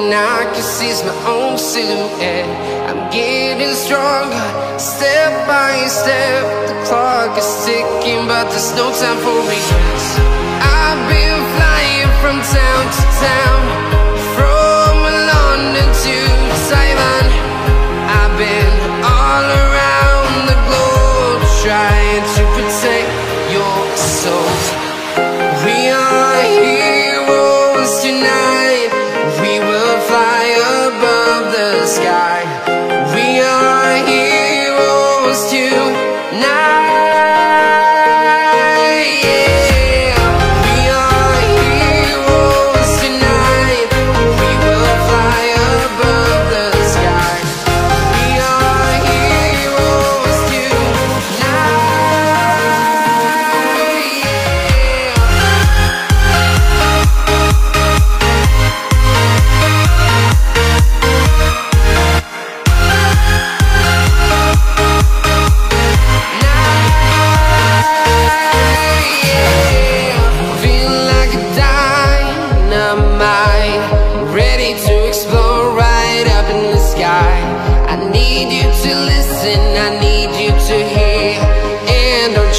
thing I can see is my own silhouette. I'm getting stronger, step by step. The clock is ticking, but there's no time for regrets. I've been flying from town to town, from London to Taiwan. I've been all around the globe, trying to protect your soul. We are heroes tonight. We will fly above the sky. We are heroes tonight.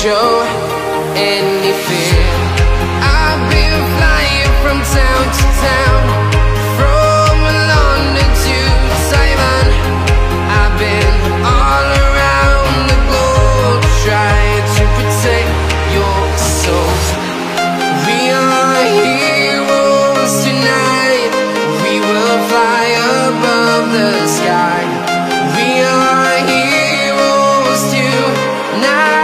Show any fear. I've been flying from town to town, from London to Taiwan. I've been all around the globe, trying to protect your soul. We are heroes tonight. We will fly above the sky. We are heroes tonight.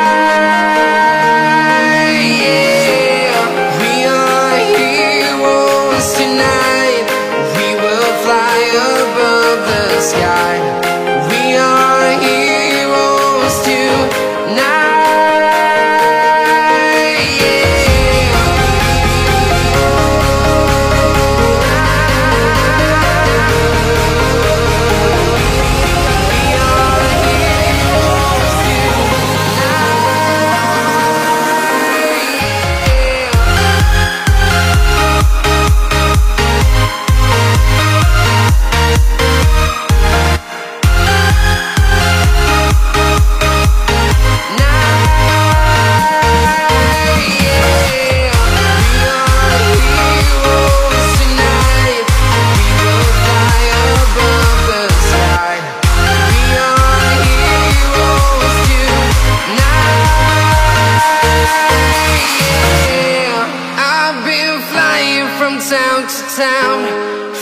Town to town,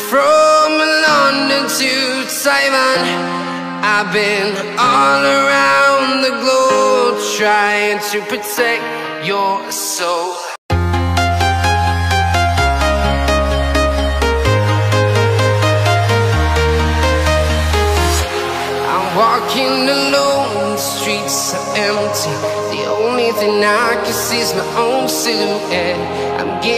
from London to Taiwan. I've been all around the globe, trying to protect your soul. I'm walking alone, the streets are empty. The only thing I can see is my own silhouette. I'm getting